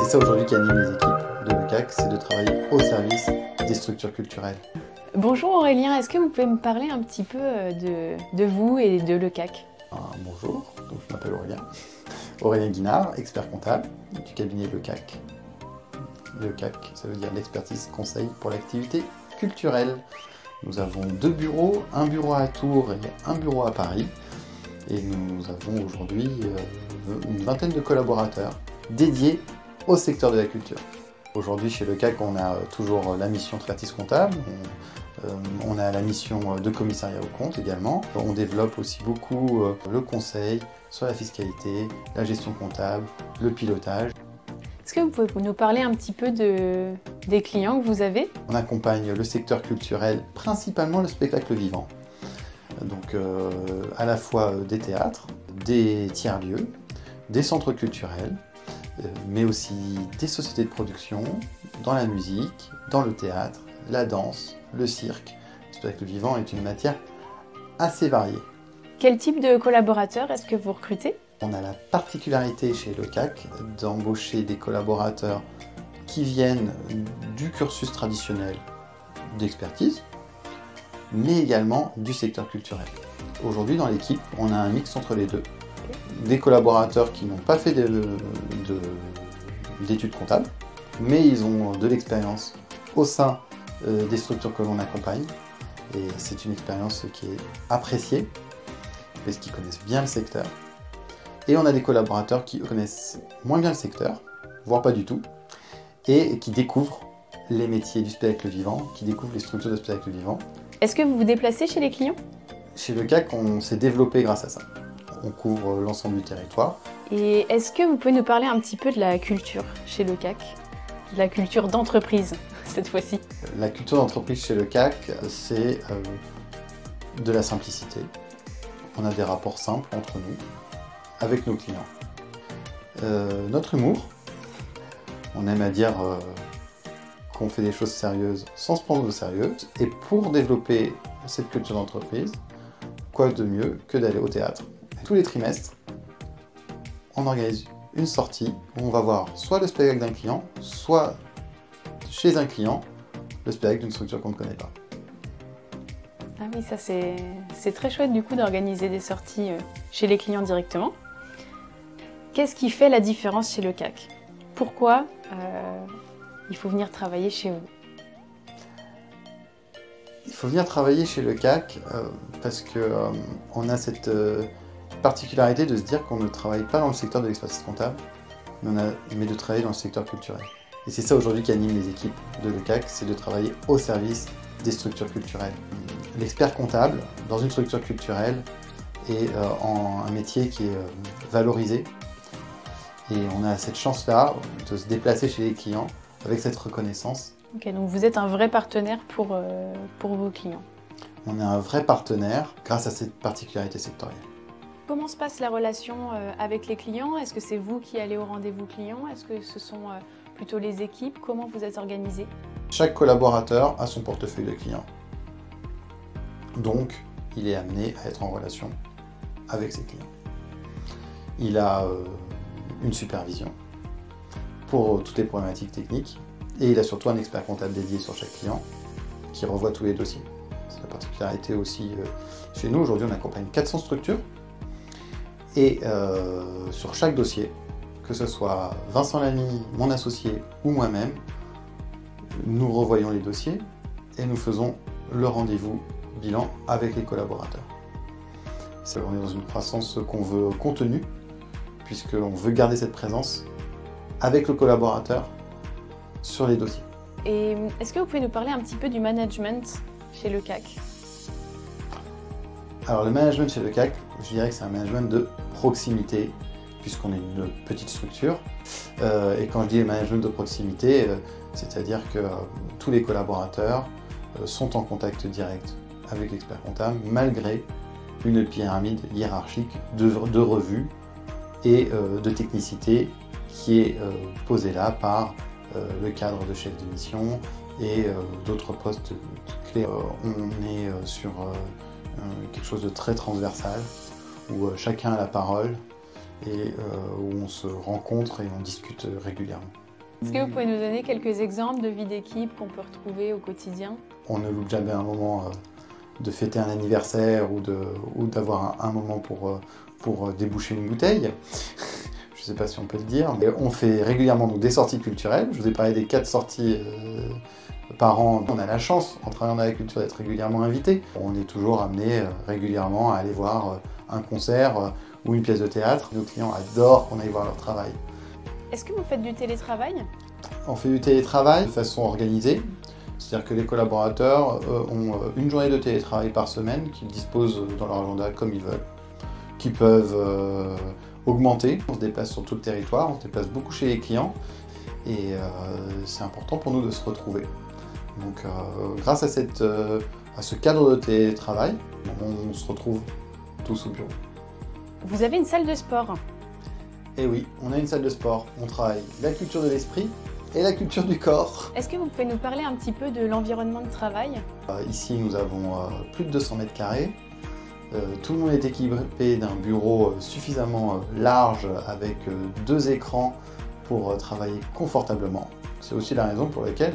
c'est ça aujourd'hui qui anime les équipes de l'ECAC, c'est de travailler au service des structures culturelles. Bonjour Aurélien, est-ce que vous pouvez me parler un petit peu de vous et de l'ECAC? Bonjour, donc je m'appelle Aurélien Guinard, expert comptable du cabinet l'ECAC. L'ECAC, ça veut dire l'expertise conseil pour l'activité culturelle. Nous avons 2 bureaux, un bureau à Tours et un bureau à Paris. Et nous avons aujourd'hui une vingtaine de collaborateurs dédiés au secteur de la culture. Aujourd'hui chez l'ECAC, on a toujours la mission de expertise comptable, on a la mission de commissariat aux comptes également. On développe aussi beaucoup le conseil sur la fiscalité, la gestion comptable, le pilotage. Est-ce que vous pouvez nous parler un petit peu des clients que vous avez? On accompagne le secteur culturel, principalement le spectacle vivant. Donc à la fois des théâtres, des tiers-lieux, des centres culturels, mais aussi des sociétés de production, dans la musique, dans le théâtre, la danse, le cirque. Le spectacle vivant est une matière assez variée. Quel type de collaborateurs est-ce que vous recrutez? On a la particularité chez l'ECAC d'embaucher des collaborateurs qui viennent du cursus traditionnel d'expertise, mais également du secteur culturel. Aujourd'hui, dans l'équipe, on a un mix entre les deux. Des collaborateurs qui n'ont pas fait d'études comptables, mais ils ont de l'expérience au sein des structures que l'on accompagne. Et c'est une expérience qui est appréciée, parce qu'ils connaissent bien le secteur. Et on a des collaborateurs qui connaissent moins bien le secteur, voire pas du tout, et qui découvrent les métiers du spectacle vivant, qui découvrent les structures de spectacle vivant. Est-ce que vous vous déplacez chez les clients? Chez l'ECAC, on s'est développé grâce à ça. On couvre l'ensemble du territoire. Et est-ce que vous pouvez nous parler un petit peu de la culture chez l'ECAC? De la culture d'entreprise, cette fois-ci. La culture d'entreprise chez l'ECAC, c'est de la simplicité. On a des rapports simples entre nous, avec nos clients. Notre humour, on aime à dire qu'on fait des choses sérieuses sans se prendre au sérieux. Et pour développer cette culture d'entreprise, quoi de mieux que d'aller au théâtre? Tous les trimestres, on organise une sortie où on va voir soit le spectacle d'un client, soit chez un client, le spectacle d'une structure qu'on ne connaît pas. Ah oui, ça c'est très chouette du coup d'organiser des sorties chez les clients directement. Qu'est-ce qui fait la différence chez l'ECAC? Pourquoi il faut venir travailler chez vous? Il faut venir travailler chez l'ECAC parce qu'on a cette particularité de se dire qu'on ne travaille pas dans le secteur de l'expertise comptable, mais de travailler dans le secteur culturel. Et c'est ça aujourd'hui qui anime les équipes de l'ECAC, c'est de travailler au service des structures culturelles. L'expert comptable, dans une structure culturelle, est un métier qui est valorisé. Et on a cette chance-là de se déplacer chez les clients avec cette reconnaissance. Ok, donc vous êtes un vrai partenaire pour vos clients. On est un vrai partenaire grâce à cette particularité sectorielle. Comment se passe la relation avec les clients? Est-ce que c'est vous qui allez au rendez-vous client? Est-ce que ce sont plutôt les équipes? Comment vous êtes organisé? Chaque collaborateur a son portefeuille de clients. Donc, il est amené à être en relation avec ses clients. Il a une supervision pour toutes les problématiques techniques et il a surtout un expert comptable dédié sur chaque client qui revoit tous les dossiers. C'est la particularité aussi chez nous. Aujourd'hui, on accompagne 400 structures et sur chaque dossier, que ce soit Vincent Lamy, mon associé ou moi-même, nous revoyons les dossiers et nous faisons le rendez-vous bilan avec les collaborateurs. On est dans une croissance qu'on veut contenue, puisqu'on veut garder cette présence avec le collaborateur sur les dossiers. Et est-ce que vous pouvez nous parler un petit peu du management chez l'ECAC? Alors le management chez l'ECAC, je dirais que c'est un management de proximité, puisqu'on est une petite structure. Et quand je dis management de proximité, c'est-à-dire que tous les collaborateurs sont en contact direct avec l'expert comptable, malgré une pyramide hiérarchique de revues et de technicité qui est posée là par le cadre de chef de mission et d'autres postes clés. On est sur quelque chose de très transversal, où chacun a la parole et où on se rencontre et on discute régulièrement. Est-ce que vous pouvez nous donner quelques exemples de vie d'équipe qu'on peut retrouver au quotidien? On ne loupe jamais un moment de fêter un anniversaire ou d'avoir un moment pour déboucher une bouteille. Je ne sais pas si on peut le dire. Mais on fait régulièrement donc, des sorties culturelles. Je vous ai parlé des 4 sorties par an. On a la chance, en travaillant dans la culture, d'être régulièrement invité. On est toujours amené régulièrement à aller voir un concert ou une pièce de théâtre. Nos clients adorent qu'on aille voir leur travail. Est-ce que vous faites du télétravail? On fait du télétravail de façon organisée. C'est-à-dire que les collaborateurs ont une journée de télétravail par semaine qu'ils disposent dans leur agenda comme ils veulent, qui peuvent augmenter. On se déplace sur tout le territoire, on se déplace beaucoup chez les clients et c'est important pour nous de se retrouver. Donc grâce à ce cadre de télétravail, on se retrouve tous au bureau. Vous avez une salle de sport? Et oui, on a une salle de sport. On travaille la culture de l'esprit et la culture du corps. Est-ce que vous pouvez nous parler un petit peu de l'environnement de travail? Ici, nous avons plus de 200 mètres carrés. Tout le monde est équipé d'un bureau suffisamment large avec 2 écrans pour travailler confortablement. C'est aussi la raison pour laquelle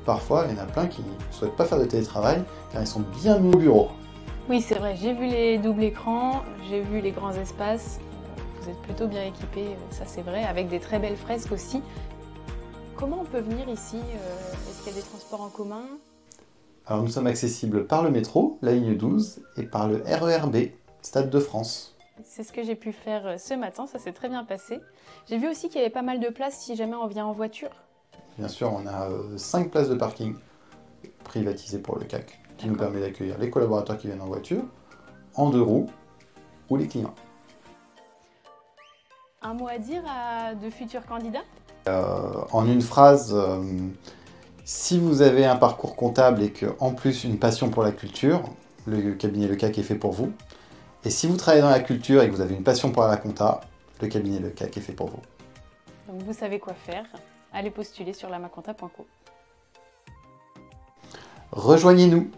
parfois il y en a plein qui ne souhaitent pas faire de télétravail car ils sont bien mieux au bureau. Oui, c'est vrai, j'ai vu les doubles écrans, j'ai vu les grands espaces. Vous êtes plutôt bien équipés, ça c'est vrai, avec des très belles fresques aussi. Comment on peut venir ici? Est-ce qu'il y a des transports en commun? Alors nous sommes accessibles par le métro, la ligne 12, et par le RER B, Stade de France. C'est ce que j'ai pu faire ce matin, ça s'est très bien passé. J'ai vu aussi qu'il y avait pas mal de places si jamais on vient en voiture. Bien sûr, on a 5 places de parking privatisées pour le CAC, qui nous permet d'accueillir les collaborateurs qui viennent en voiture, en 2 roues, ou les clients. Un mot à dire à de futurs candidats? En une phrase, si vous avez un parcours comptable et qu'en plus une passion pour la culture, le cabinet Le CAC est fait pour vous. Et si vous travaillez dans la culture et que vous avez une passion pour la compta, le cabinet Le CAC est fait pour vous. Donc vous savez quoi faire, allez postuler sur lamaconta.co. Rejoignez-nous!